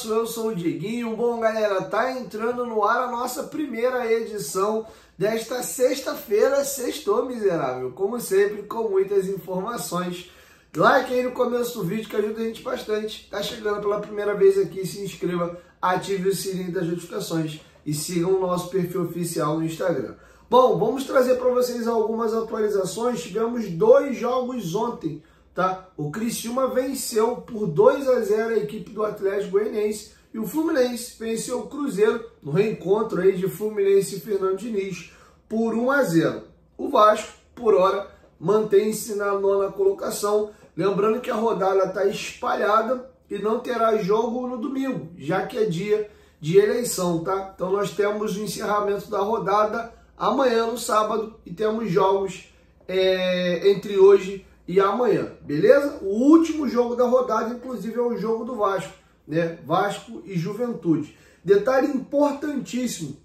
abraço, eu sou o Dieguinho. Bom, galera, tá entrando no ar a nossa primeira edição desta sexta-feira. Sextou, miserável, como sempre, com muitas informações. Like aí no começo do vídeo que ajuda a gente bastante. Tá chegando pela primeira vez aqui, se inscreva, ative o sininho das notificações e sigam o nosso perfil oficial no Instagram. Bom, vamos trazer para vocês algumas atualizações. Tivemos 2 jogos ontem, tá? O Criciúma venceu por 2-0 a equipe do Atlético Goianiense e o Fluminense venceu o Cruzeiro no reencontro aí de Fluminense e Fernando Diniz por 1-0. O Vasco, por hora, mantém-se na 9ª colocação. Lembrando que a rodada está espalhada e não terá jogo no domingo, já que é dia de eleição, tá? Então nós temos o encerramento da rodada amanhã no sábado e temos jogos entre hoje e amanhã, beleza? O último jogo da rodada, inclusive, é o jogo do Vasco, né? Vasco e Juventude. Detalhe importantíssimo,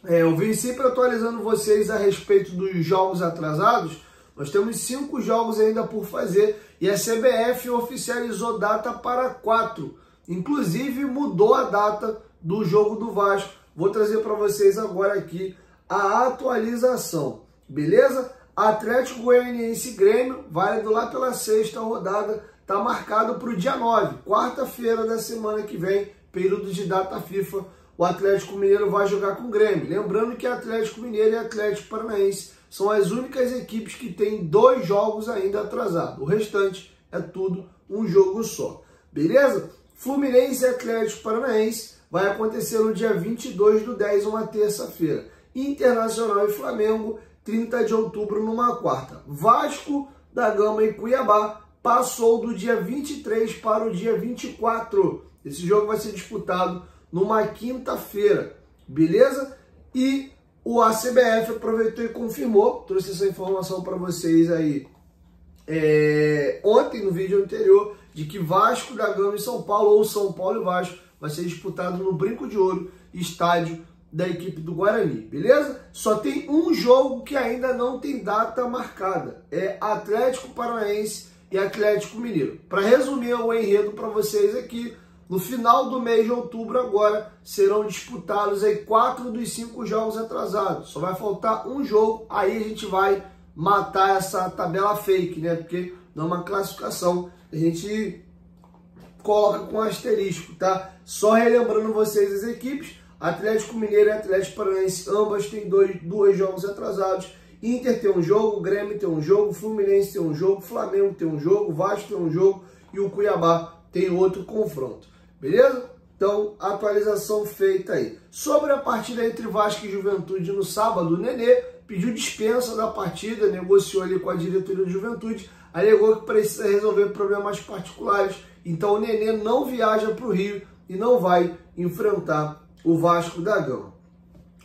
eu venho sempre atualizando vocês a respeito dos jogos atrasados. Nós temos 5 jogos ainda por fazer e a CBF oficializou data para 4. Inclusive mudou a data do jogo do Vasco. Vou trazer para vocês agora aqui a atualização, beleza? Atlético Goianiense e Grêmio, válido lá pela 6ª rodada, está marcado para o dia 9, quarta-feira da semana que vem, período de data FIFA. O Atlético Mineiro vai jogar com o Grêmio. Lembrando que Atlético Mineiro e Atlético Paranaense são as únicas equipes que têm 2 jogos ainda atrasados. O restante é tudo um jogo só, beleza? Fluminense e Atlético Paranaense vai acontecer no dia 22/10, uma terça-feira. Internacional e Flamengo, 30 de outubro, numa quarta. Vasco da Gama e Cuiabá passou do dia 23 para o dia 24. Esse jogo vai ser disputado numa quinta-feira, beleza? E a CBF aproveitou e confirmou, trouxe essa informação para vocês aí ontem no vídeo anterior, de que Vasco da Gama e São Paulo, ou São Paulo e Vasco, vai ser disputado no Brinco de Ouro, estádio da equipe do Guarani, beleza? Só tem um jogo que ainda não tem data marcada, é Atlético Paranaense e Atlético Mineiro. Para resumir o enredo para vocês aqui, no final do mês de outubro agora serão disputados aí 4 dos 5 jogos atrasados. Só vai faltar um jogo, aí a gente vai matar essa tabela fake, né? Porque não é uma classificação, a gente coloca com asterisco, tá? Só relembrando vocês as equipes, Atlético Mineiro e Atlético Paranaense, ambas têm 2 jogos atrasados. Inter tem um jogo, Grêmio tem um jogo, Fluminense tem um jogo, Flamengo tem um jogo, Vasco tem um jogo e o Cuiabá tem outro confronto. Beleza? Então, atualização feita aí. Sobre a partida entre Vasco e Juventude no sábado, o Nenê pediu dispensa da partida, negociou ali com a diretoria do Juventude, alegou que precisa resolver problemas particulares. Então, o Nenê não viaja para o Rio e não vai enfrentar o Vasco da Gama.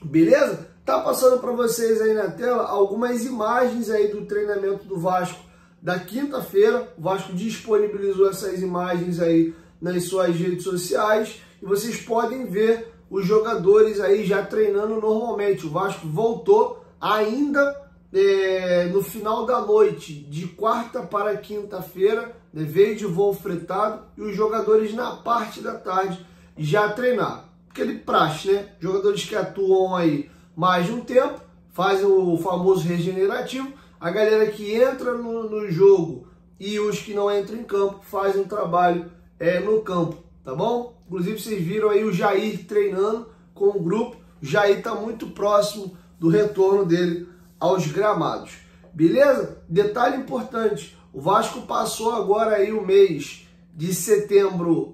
Beleza? Tá passando para vocês aí na tela algumas imagens aí do treinamento do Vasco da quinta-feira. O Vasco disponibilizou essas imagens aí nas suas redes sociais e vocês podem ver os jogadores aí já treinando normalmente. O Vasco voltou ainda no final da noite, de quarta para quinta-feira, né, veio de voo fretado e os jogadores na parte da tarde já treinaram. Aquele praxe, né? Jogadores que atuam aí mais de um tempo, fazem o famoso regenerativo. A galera que entra no jogo e os que não entram em campo fazem um trabalho no campo, tá bom? Inclusive vocês viram aí o Jair treinando com o grupo. O Jair está muito próximo do retorno dele aos gramados, beleza? Detalhe importante, o Vasco passou agora aí o mês de setembro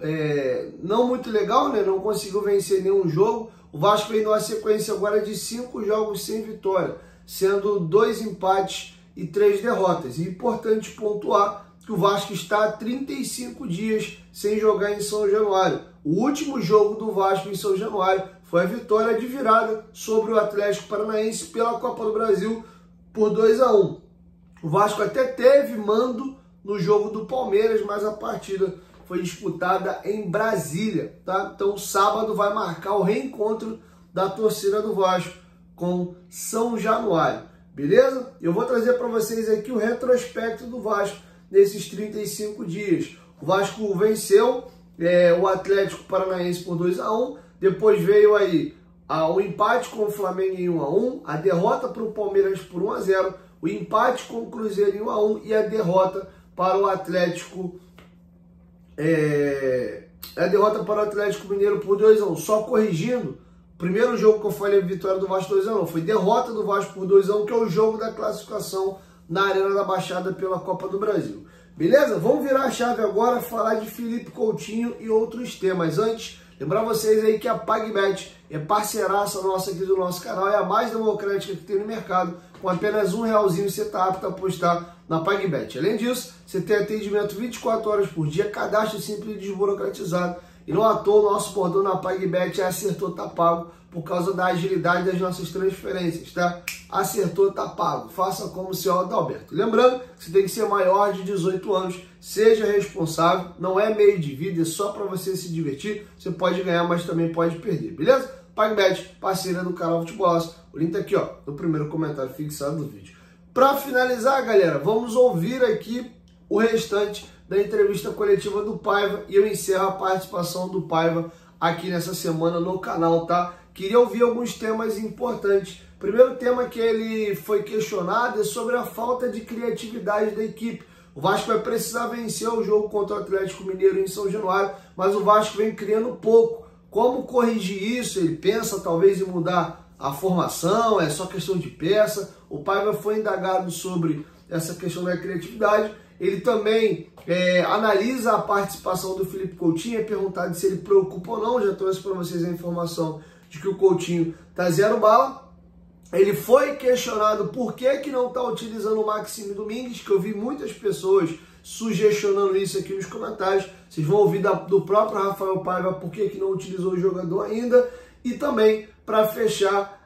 não muito legal, né? Não conseguiu vencer nenhum jogo. O Vasco vem numa sequência agora de 5 jogos sem vitória, sendo 2 empates e 3 derrotas. E é importante pontuar que o Vasco está há 35 dias sem jogar em São Januário. O último jogo do Vasco em São Januário foi a vitória de virada sobre o Atlético Paranaense pela Copa do Brasil por 2-1. O Vasco até teve mando no jogo do Palmeiras, mas a partida foi disputada em Brasília, tá? Então sábado vai marcar o reencontro da torcida do Vasco com São Januário, beleza? Eu vou trazer para vocês aqui o retrospecto do Vasco nesses 35 dias. O Vasco venceu o Atlético Paranaense por 2-1, depois veio aí o empate com o Flamengo em 1-1, a derrota para o Palmeiras por 1-0, o empate com o Cruzeiro em 1-1 e a derrota para o Atlético Mineiro por 2-1. Só corrigindo, o primeiro jogo que eu falei vitória do Vasco 2-1 foi derrota do Vasco por 2-1, que é o jogo da classificação na Arena da Baixada pela Copa do Brasil. Beleza? Vamos virar a chave agora, falar de Felipe Coutinho e outros temas. Antes, lembrar vocês aí que a PagBet é parceiraça nossa aqui do nosso canal, é a mais democrática que tem no mercado. Com apenas R$1 você está apto a apostar na PagBet. Além disso, você tem atendimento 24 horas por dia, cadastro simples e desburocratizado. E não à toa o nosso bordão na PagBet é acertou, tá pago, por causa da agilidade das nossas transferências, tá? Acertou, tá pago. Faça como o senhor Adalberto. Lembrando que você tem que ser maior de 18 anos, seja responsável, não é meio de vida, é só para você se divertir. Você pode ganhar, mas também pode perder, beleza? PagBet, parceira do canal Futebolaço. O link tá aqui, ó, no primeiro comentário fixado do vídeo. Para finalizar, galera, vamos ouvir aqui o restante da entrevista coletiva do Paiva e eu encerro a participação do Paiva aqui nessa semana no canal, tá? Queria ouvir alguns temas importantes. Primeiro tema que ele foi questionado é sobre a falta de criatividade da equipe. O Vasco vai precisar vencer o jogo contra o Atlético Mineiro em São Januário, mas o Vasco vem criando pouco. Como corrigir isso? Ele pensa talvez em mudar a formação, é só questão de peça. O Paiva foi indagado sobre essa questão da criatividade. Ele também analisa a participação do Felipe Coutinho, é perguntado se ele preocupa ou não. Já trouxe para vocês a informação de que o Coutinho tá 0 bala. Ele foi questionado por que não está utilizando o Maxime Domingues, que eu vi muitas pessoas sugestionando isso aqui nos comentários. Vocês vão ouvir do próprio Rafael Paiva por que não utilizou o jogador ainda. E também, para fechar,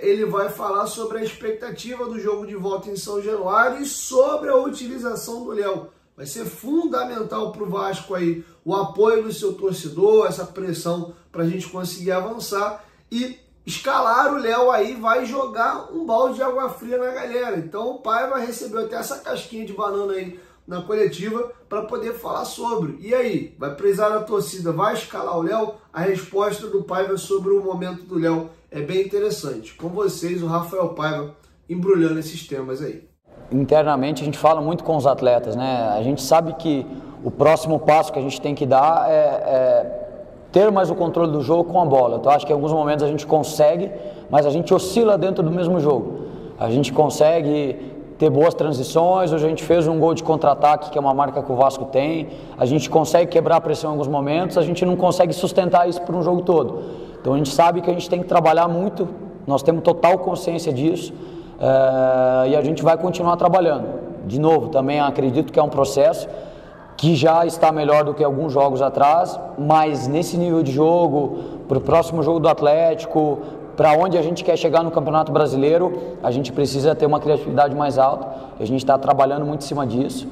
ele vai falar sobre a expectativa do jogo de volta em São Januário e sobre a utilização do Léo. Vai ser fundamental para o Vasco aí o apoio do seu torcedor, essa pressão para a gente conseguir avançar e escalar o Léo aí, vai jogar um balde de água fria na galera. Então o Paiva recebeu até essa casquinha de banana aí na coletiva para poder falar sobre. E aí, vai precisar da torcida, vai escalar o Léo? A resposta do Paiva sobre o momento do Léo é bem interessante. Com vocês, o Rafael Paiva embrulhando esses temas aí. Internamente a gente fala muito com os atletas, né? A gente sabe que o próximo passo que a gente tem que dar é ter mais o controle do jogo com a bola. Então acho que em alguns momentos a gente consegue, mas a gente oscila dentro do mesmo jogo. A gente consegue ter boas transições, hoje a gente fez um gol de contra-ataque, que é uma marca que o Vasco tem, a gente consegue quebrar a pressão em alguns momentos, a gente não consegue sustentar isso por um jogo todo. Então a gente sabe que a gente tem que trabalhar muito, nós temos total consciência disso, e a gente vai continuar trabalhando. De novo, também acredito que é um processo que já está melhor do que alguns jogos atrás, mas nesse nível de jogo, para o próximo jogo do Atlético, para onde a gente quer chegar no Campeonato Brasileiro, a gente precisa ter uma criatividade mais alta, a gente está trabalhando muito em cima disso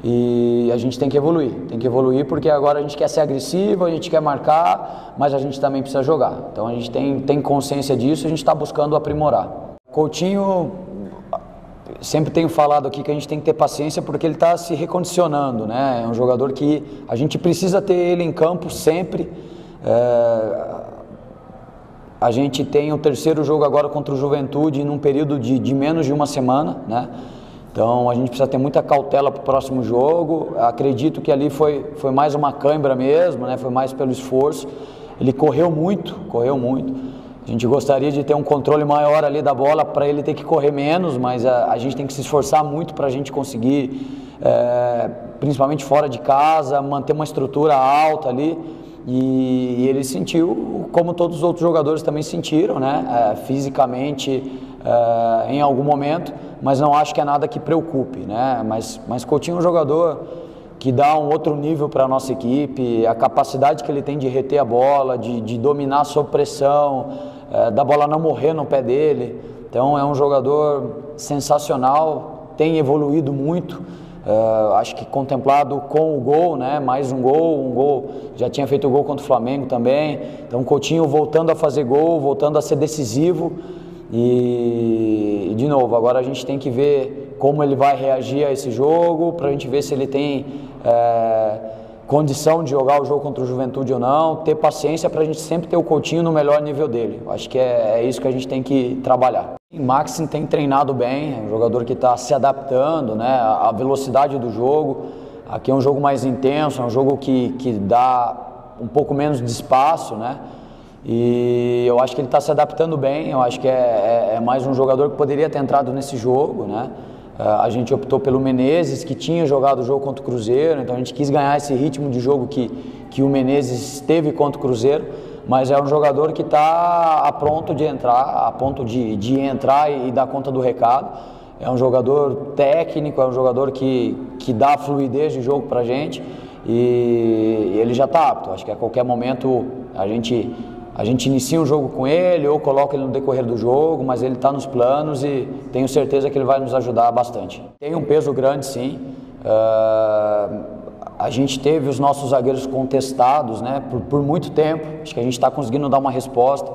e a gente tem que evoluir porque agora a gente quer ser agressivo, a gente quer marcar, mas a gente também precisa jogar. Então a gente tem consciência disso e a gente está buscando aprimorar. Coutinho, sempre tenho falado aqui que a gente tem que ter paciência porque ele está se recondicionando, né? É um jogador que a gente precisa ter ele em campo sempre. A gente tem o terceiro jogo agora contra o Juventude num período de menos de uma semana, né? Então a gente precisa ter muita cautela para o próximo jogo. Acredito que ali foi mais uma cãibra mesmo, né? Foi mais pelo esforço. Ele correu muito. A gente gostaria de ter um controle maior ali da bola para ele ter que correr menos, mas a gente tem que se esforçar muito para a gente conseguir, principalmente fora de casa, manter uma estrutura alta ali. E ele sentiu, como todos os outros jogadores também sentiram, né? Fisicamente, em algum momento, mas não acho que é nada que preocupe, né? Mas Coutinho é um jogador que dá um outro nível para a nossa equipe, a capacidade que ele tem de reter a bola, de dominar sob pressão, da bola não morrer no pé dele. Então é um jogador sensacional, tem evoluído muito, acho que contemplado com o gol, né? Mais um gol, já tinha feito o gol contra o Flamengo também. Então Coutinho voltando a fazer gol, voltando a ser decisivo. E de novo, agora a gente tem que ver como ele vai reagir a esse jogo, para a gente ver se ele tem condição de jogar o jogo contra o Juventude ou não, ter paciência para a gente sempre ter o Coutinho no melhor nível dele. Eu acho que é isso que a gente tem que trabalhar. O Maxim tem treinado bem, é um jogador que está se adaptando, né, à velocidade do jogo. Aqui é um jogo mais intenso, é um jogo que dá um pouco menos de espaço, né? E eu acho que ele está se adaptando bem. Eu acho que é mais um jogador que poderia ter entrado nesse jogo, né? A gente optou pelo Menezes, que tinha jogado o jogo contra o Cruzeiro, então a gente quis ganhar esse ritmo de jogo que o Menezes teve contra o Cruzeiro, mas é um jogador que está a ponto de entrar e dar conta do recado. É um jogador técnico, é um jogador que dá fluidez de jogo para a gente e ele já está apto. Acho que a qualquer momento a gente inicia um jogo com ele ou coloca ele no decorrer do jogo, mas ele está nos planos e tenho certeza que ele vai nos ajudar bastante. Tem um peso grande, sim. A gente teve os nossos zagueiros contestados, né, por muito tempo. Acho que a gente está conseguindo dar uma resposta.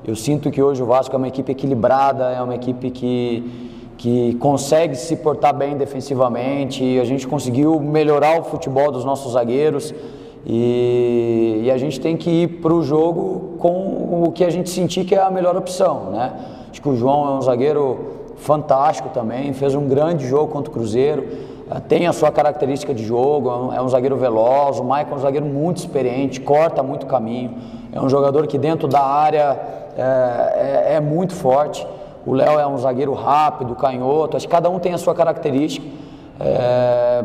Eu sinto que hoje o Vasco é uma equipe equilibrada, é uma equipe que consegue se portar bem defensivamente. A gente conseguiu melhorar o futebol dos nossos zagueiros. E a gente tem que ir para o jogo com o que a gente sentir que é a melhor opção, né? Acho que o João é um zagueiro fantástico também, fez um grande jogo contra o Cruzeiro, tem a sua característica de jogo, é um zagueiro veloz. O Maicon é um zagueiro muito experiente, corta muito caminho, é um jogador que dentro da área é muito forte. O Léo é um zagueiro rápido, canhoto, acho que cada um tem a sua característica.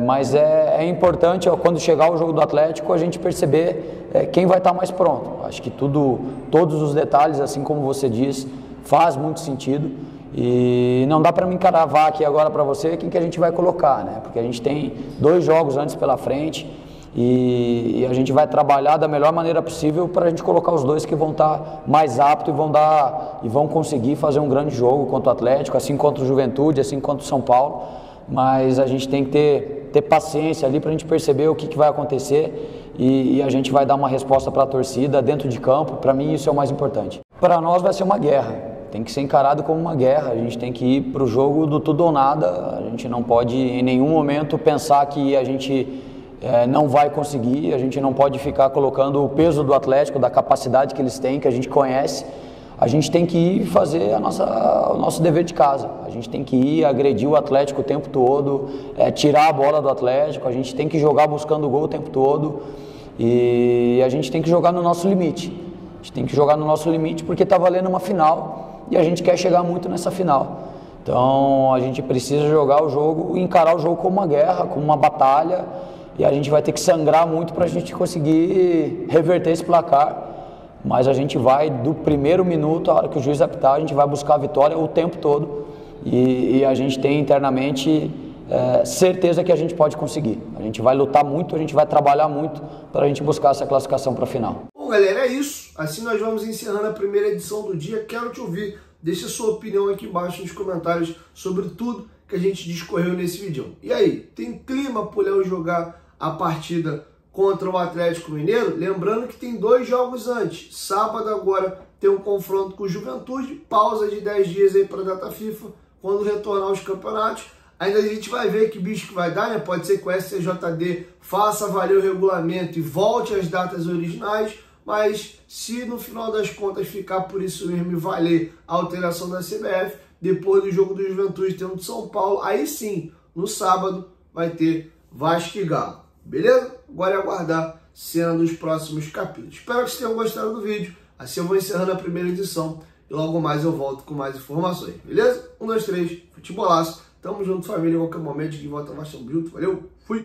Mas é importante, quando chegar o jogo do Atlético, a gente perceber quem vai estar mais pronto. Acho que todos os detalhes, assim como você diz, faz muito sentido e não dá para me encaravar aqui agora para você quem que a gente vai colocar, né? Porque a gente tem 2 jogos antes pela frente e a gente vai trabalhar da melhor maneira possível para a gente colocar os 2 que vão estar mais aptos e vão conseguir fazer um grande jogo contra o Atlético, assim contra o Juventude, assim contra o São Paulo. Mas a gente tem que ter paciência ali para a gente perceber o que vai acontecer e a gente vai dar uma resposta para a torcida dentro de campo. Para mim isso é o mais importante. Para nós vai ser uma guerra, tem que ser encarado como uma guerra. A gente tem que ir para o jogo do tudo ou nada. A gente não pode em nenhum momento pensar que a gente não vai conseguir. A gente não pode ficar colocando o peso do Atlético, da capacidade que eles têm, que a gente conhece. A gente tem que ir fazer o nosso dever de casa. A gente tem que ir agredir o Atlético o tempo todo, tirar a bola do Atlético. A gente tem que jogar buscando o gol o tempo todo e a gente tem que jogar no nosso limite. A gente tem que jogar no nosso limite porque está valendo uma final e a gente quer chegar muito nessa final. Então a gente precisa jogar o jogo, encarar o jogo como uma guerra, como uma batalha, e a gente vai ter que sangrar muito para a gente conseguir reverter esse placar. Mas a gente vai, do primeiro minuto, a hora que o juiz apitar, a gente vai buscar a vitória o tempo todo e a gente tem internamente certeza que a gente pode conseguir. A gente vai lutar muito, a gente vai trabalhar muito para a gente buscar essa classificação para a final. Bom, galera, é isso. Assim nós vamos encerrando a primeira edição do dia. Quero te ouvir. Deixe a sua opinião aqui embaixo nos comentários sobre tudo que a gente discorreu nesse vídeo. E aí, tem clima para o Léo jogar a partida contra o Atlético Mineiro? Lembrando que tem 2 jogos antes. Sábado agora tem um confronto com o Juventude, pausa de 10 dias aí para a data FIFA, quando retornar os campeonatos. Ainda a gente vai ver que bicho que vai dar, né? Pode ser que o STJD faça valer o regulamento e volte às datas originais, mas se no final das contas ficar por isso mesmo e valer a alteração da CBF, depois do jogo do Juventude tendo de São Paulo, aí sim, no sábado, vai ter Vasco e Galo. Beleza? Agora é aguardar cena dos próximos capítulos. Espero que vocês tenham gostado do vídeo. Assim eu vou encerrando a primeira edição e logo mais eu volto com mais informações. Beleza? 1, 2, 3, futebolaço. Tamo junto, família. Em qualquer momento, de volta a Vasco Bruto. Valeu, fui!